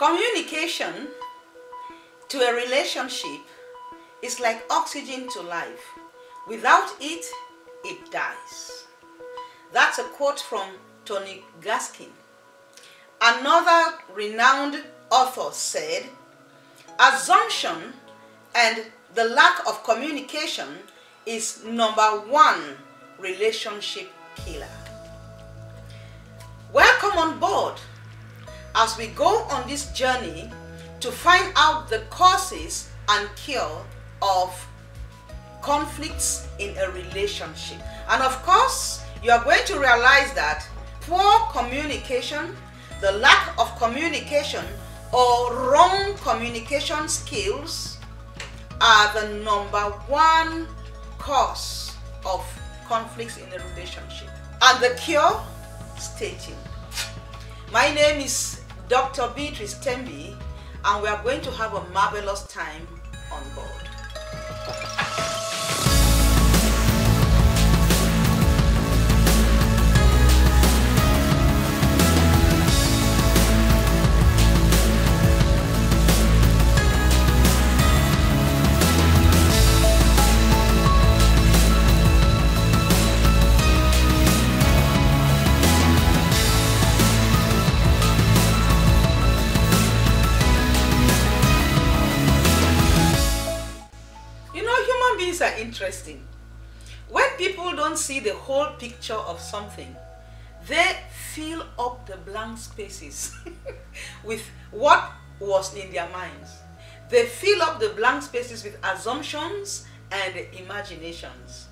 Communication to a relationship is like oxygen to life. Without it, it dies. That's a quote from Tony Gaskin. Another renowned author said, assumption and the lack of communication is #1 relationship killer. Welcome on board as we go on this journey to find out the causes and cure of conflicts in a relationship. And of course, you are going to realize that poor communication, the lack of communication, or wrong communication skills are the #1 cause of conflicts in a relationship. And the cure? Stay tuned. My name is Dr. Beatrice Tembi, and we are going to have a marvelous time on board. Are interesting. When people don't see the whole picture of something, they fill up the blank spaces with what was in their minds. They fill up the blank spaces with assumptions and imaginations.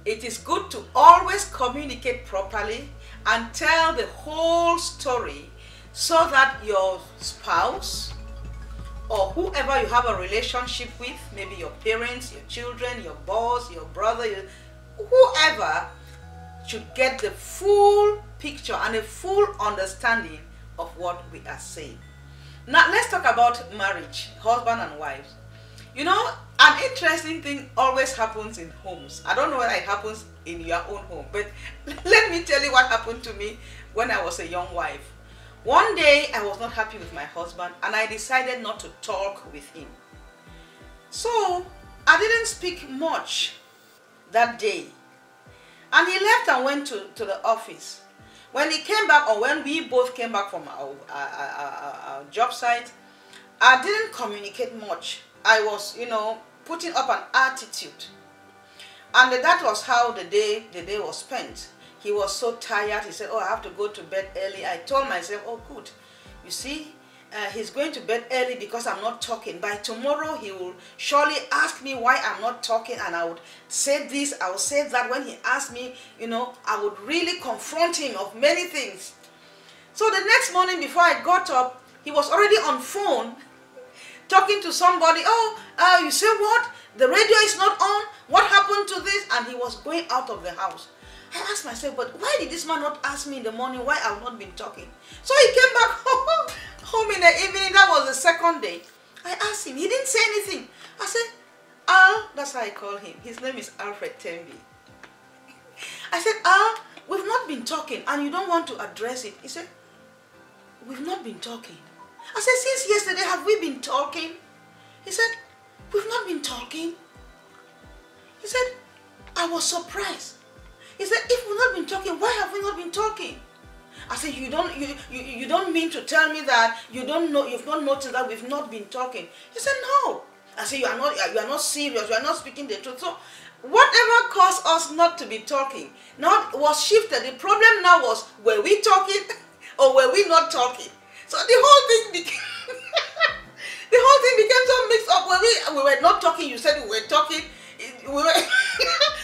It is good to always communicate properly and tell the whole story so that your spouse or whoever you have a relationship with, maybe your parents, your children, your boss, your brother, whoever, should get the full picture and a full understanding of what we are saying. Now let's talk about marriage, husband and wives. You know, an interesting thing always happens in homes. I don't know whether it happens in your own home, but let me tell you what happened to me when I was a young wife. One day I was not happy with my husband and I decided not to talk with him. So I didn't speak much that day. And he left and went to the office. When he came back, or when we both came back from our job site, I didn't communicate much. I was, putting up an attitude. And that was how the day was spent. He was so tired. He said, oh, I have to go to bed early. I told myself, oh, good. You see, he's going to bed early because I'm not talking. By tomorrow, he will surely ask me why I'm not talking. And I would say this, I would say that. When he asked me, I would really confront him of many things. So the next morning before I got up, he was already on phone talking to somebody. Oh, you say what? The radio is not on. What happened to this? And he was going out of the house. I asked myself, but why did this man not ask me in the morning why I've not been talking? So he came back home in the evening. That was the second day. I asked him. He didn't say anything. I said, Al, that's how I call him. His name is Alfred Tembi. I said, Al, we've not been talking and you don't want to address it. He said, we've not been talking. I said, since yesterday, have we been talking? He said, we've not been talking. He said, I was surprised. He said, if we've not been talking, why have we not been talking? I said, you don't mean to tell me that you've not noticed that we've not been talking. He said, no. I said, you are not serious, you are not speaking the truth. So whatever caused us not to be talking now was shifted. The problem now was, were we talking or were we not talking? So the whole thing became so mixed up. We were not talking, you said we were talking.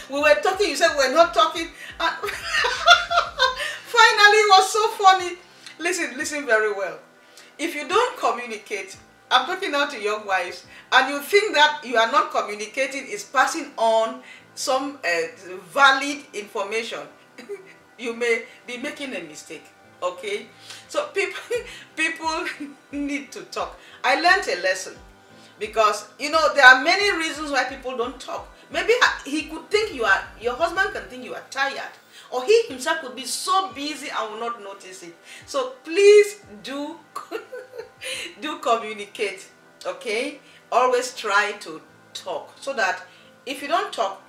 We were talking, you said we were not talking. And finally, it was so funny. Listen very well. If you don't communicate, I'm talking now to young wives, and you think that you are not communicating is passing on some valid information, you may be making a mistake. Okay, so people need to talk. I learned a lesson because there are many reasons why people don't talk. Maybe he could think your husband can think you are tired, or he himself could be so busy and will not notice it. So please do do communicate, okay? Always try to talk, so that if you don't talk,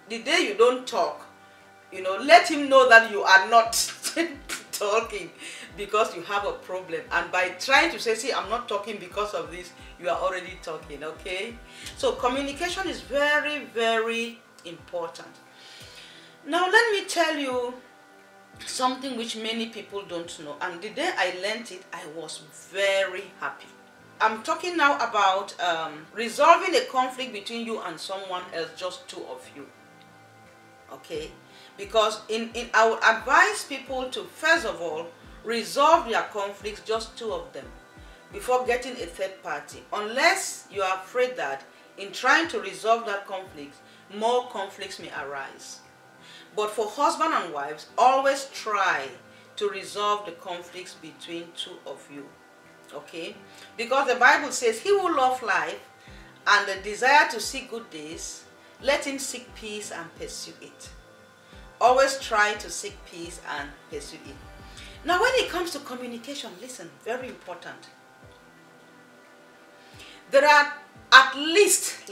the day you don't talk, let him know that you are not talking because you have a problem. And by trying to say, see, I'm not talking because of this, you are already talking, okay? So communication is very, very important. Now let me tell you something which many people don't know, and the day I learned it, I was very happy. I'm talking now about resolving a conflict between you and someone else, just two of you, okay? Because I would advise people to, first of all, resolve their conflicts, just two of them, before getting a third party, unless you are afraid that in trying to resolve that conflict, more conflicts may arise. But for husband and wives, always try to resolve the conflicts between two of you, okay? Because the Bible says, he who loves life and the desire to see good days, let him seek peace and pursue it. Always try to seek peace and pursue it. Now when it comes to communication, listen, very important. There are at least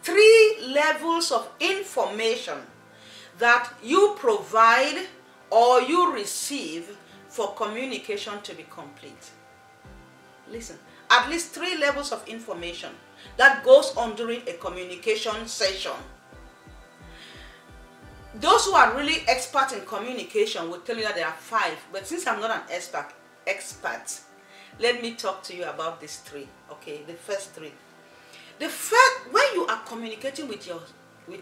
3 levels of information that you provide or you receive for communication to be complete. Listen, at least 3 levels of information that goes on during a communication session. Those who are really experts in communication will tell you that there are 5, but since I'm not an expert, let me talk to you about these 3, okay? The first 3. The first, when you are communicating with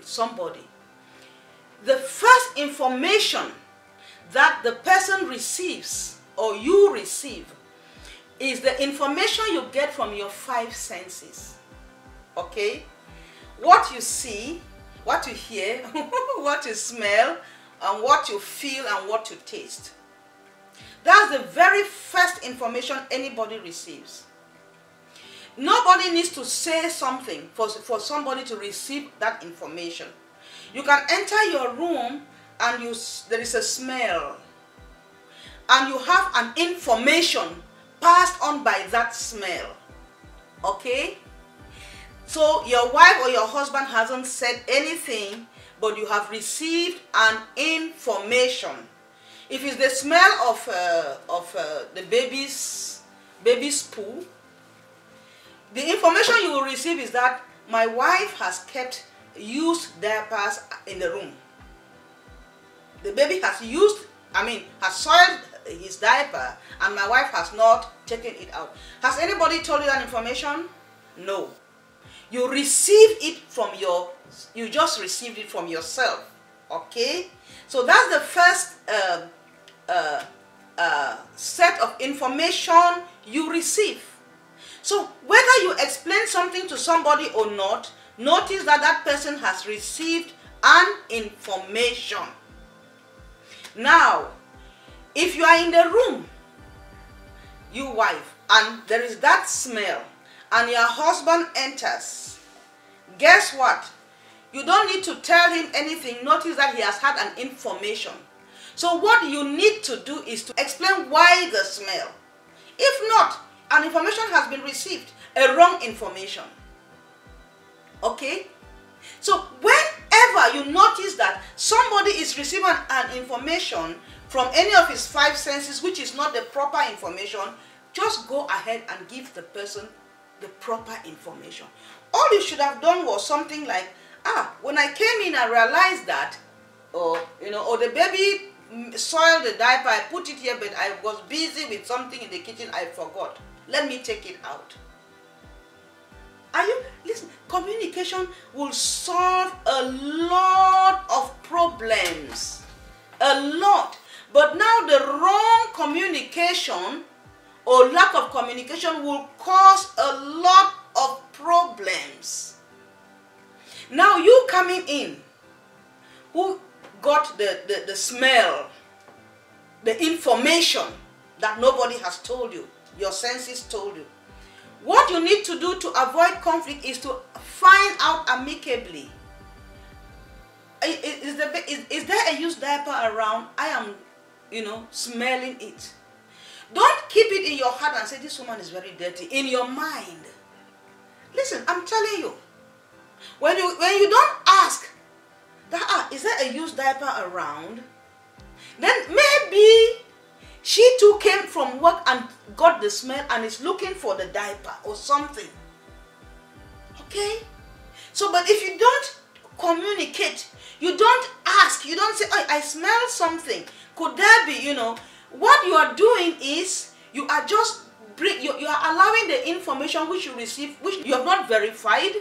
somebody, the first information that the person receives or you receive is the information you get from your 5 senses, okay? What you see, what you hear, what you smell, and what you feel and what you taste. That's the very first information anybody receives. Nobody needs to say something for somebody to receive that information. You can enter your room and there is a smell, and you have an information passed on by that smell, okay? So your wife or your husband hasn't said anything, but you have received an information. If it's the smell of the baby's poo, the information you will receive is that my wife has kept used diapers in the room. The baby has soiled his diaper, and my wife has not taken it out. Has anybody told you that information? No. You received it you just received it from yourself, okay? So that's the first set of information you receive. So whether you explain something to somebody or not, notice that that person has received an information. Now, if you are in the room, you wife, and there is that smell, and your husband enters, guess what? You don't need to tell him anything. Notice that he has had an information. So what you need to do is to explain why the smell. If not, an information has been received, a wrong information. Okay? So whenever you notice that somebody is receiving an information from any of his 5 senses which is not the proper information, just go ahead and give the person the proper information. All you should have done was something like, when I came in I realized that, or the baby soiled the diaper, I put it here, but I was busy with something in the kitchen, I forgot. Let me take it out. Listen, communication will solve a lot of problems. A lot. But now the wrong communication or lack of communication will cause a lot of problems. Now you coming in, who got the smell, the information that nobody has told you, your senses told you. What you need to do to avoid conflict is to find out amicably. Is there a used diaper around? I am, smelling it. Don't keep it in your heart and say, this woman is very dirty. In your mind. Listen, I'm telling you. When you don't ask, that, is there a used diaper around? Then maybe she too came from work and got the smell and is looking for the diaper or something. Okay? So, but if you don't communicate, you don't ask, you don't say, oh, I smell something. Could there be, you know, what you are doing is, you are just, you are allowing the information which you receive, which you have not verified,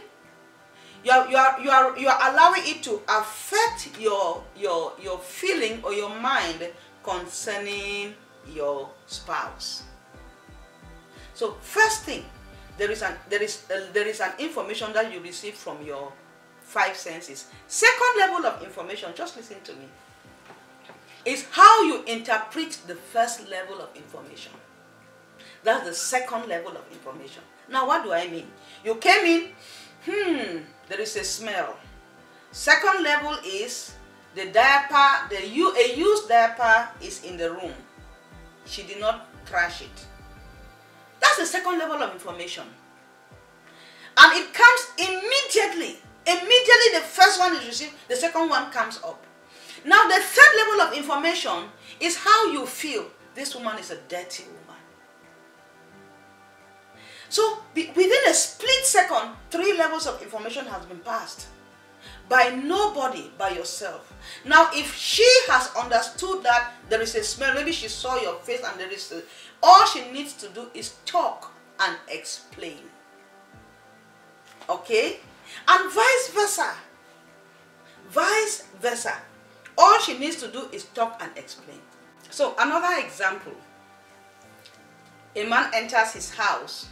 you are allowing it to affect your feeling or your mind concerning your spouse. So first thing, there is an information that you receive from your 5 senses. Second level of information, just listen to me, is how you interpret the first level of information. That's the second level of information. Now what do I mean? You came in, there is a smell. Second level is the diaper, a used diaper is in the room. She did not trash it. That's the second level of information. And it comes immediately. Immediately the first one is received, the second one comes up. Now the third level of information is how you feel. This woman is a dirty woman. So within a split second, 3 levels of information has been passed. By nobody, by yourself. Now if she has understood that there is a smell, maybe she saw your face and there is all she needs to do is talk and explain. Okay? And vice versa. Vice versa. All she needs to do is talk and explain. So another example. A man enters his house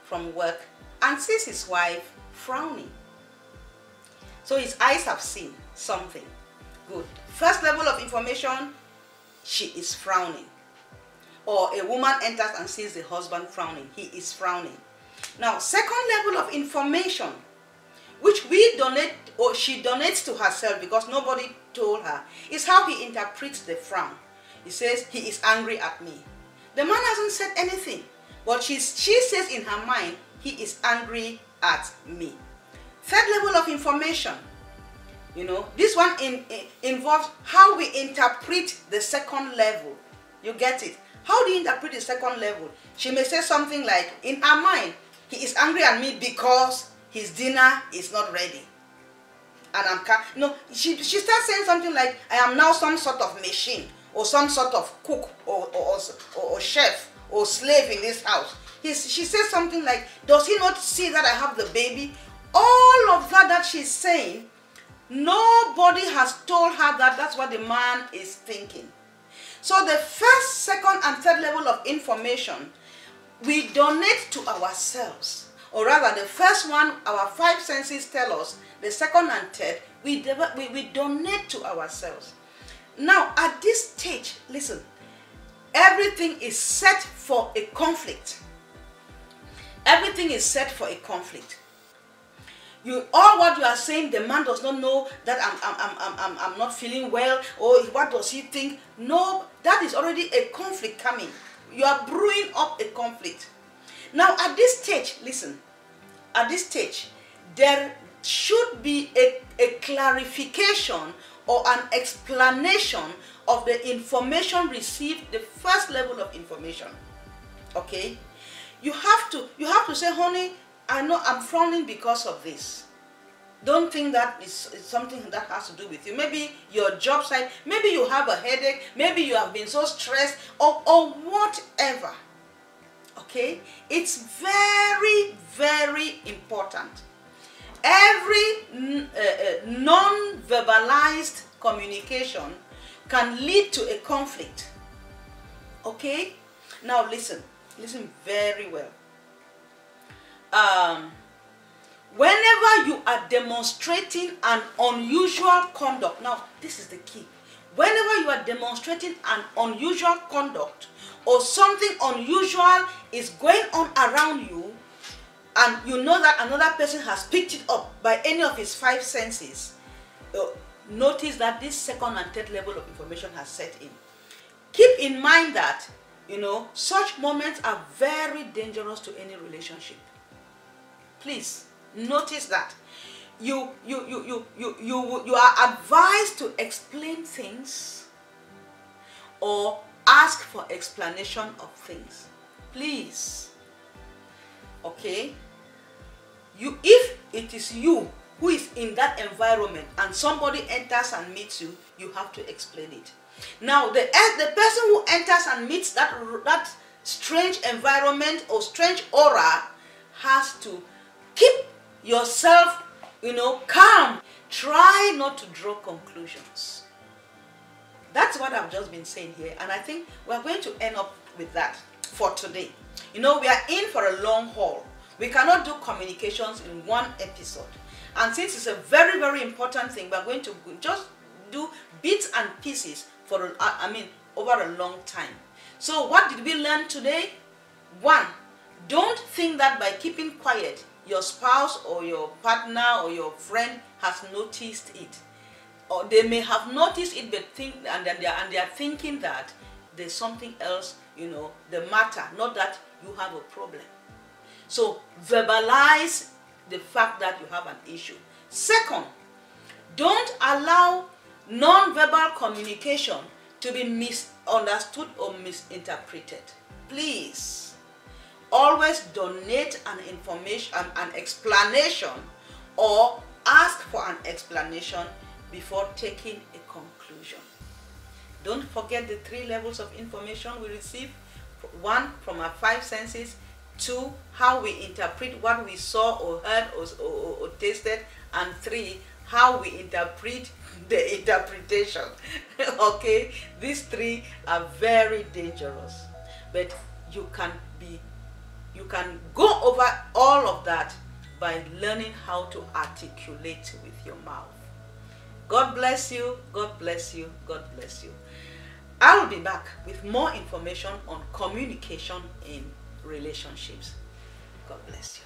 from work and sees his wife frowning. So his eyes have seen something. Good. First level of information, she is frowning. Or a woman enters and sees the husband frowning. He is frowning. Now, second level of information, which we donate, or she donates to herself because nobody told her, is how he interprets the frown. He says, he is angry at me. The man hasn't said anything, but she says in her mind, he is angry at me. Third level of information, you know, this one involves how we interpret the second level. You get it? How do you interpret the second level? She may say something like, in her mind, he is angry at me because his dinner is not ready. And she starts saying something like, I am now some sort of machine, or some sort of cook, or chef, or slave in this house. She says something like, does he not see that I have the baby? All of that she's saying, nobody has told her that that's what the man is thinking. So the first, second, and third level of information, we donate to ourselves. Or rather, the first one, our 5 senses tell us. The second and third, we donate to ourselves. Now, at this stage, listen, everything is set for a conflict. Everything is set for a conflict. All what you are saying, the man does not know that I'm not feeling well, or what does he think? No, that is already a conflict coming. You are brewing up a conflict. Now at this stage, listen, at this stage, there should be a clarification or an explanation of the information received, the first level of information. Okay? You have to say, honey, I know I'm frowning because of this. Don't think that is something that has to do with you. Maybe your job site, maybe you have a headache, maybe you have been so stressed, or whatever. Okay? It's very, very important. Every non-verbalized communication can lead to a conflict. Okay? Now listen very well. Whenever you are demonstrating an unusual conduct, now this is the key. Whenever you are demonstrating an unusual conduct or something unusual is going on around you, and you know that another person has picked it up by any of his 5 senses, notice that this second and third level of information has set in. Keep in mind that You know, such moments are very dangerous to any relationship. Please notice that. You are advised to explain things or ask for explanation of things. Please. Okay? If it is you who is in that environment and somebody enters and meets you, you have to explain it. Now, the person who enters and meets that strange environment or strange aura has to keep yourself, calm. Try not to draw conclusions. That's what I've just been saying here, and I think we're going to end up with that for today. We are in for a long haul. We cannot do communications in one episode. And since it's a very, very important thing, we're going to just do bits and pieces for, over a long time. So what did we learn today? 1, don't think that by keeping quiet, your spouse or your partner or your friend has noticed it. Or they may have noticed it, but they are thinking that there's something else, the matter, not that you have a problem. So verbalize the fact that you have an issue. 2nd, don't allow non-verbal communication to be misunderstood or misinterpreted. Please, always donate an explanation or ask for an explanation before taking a conclusion. Don't forget the 3 levels of information we receive. 1, from our 5 senses. 2, how we interpret what we saw or heard or tasted. And 3, how we interpret the interpretation. Okay, these 3 are very dangerous, but you can go over all of that by learning how to articulate with your mouth. God bless you. God bless you. God bless you. I will be back with more information on communication in relationships. God bless you.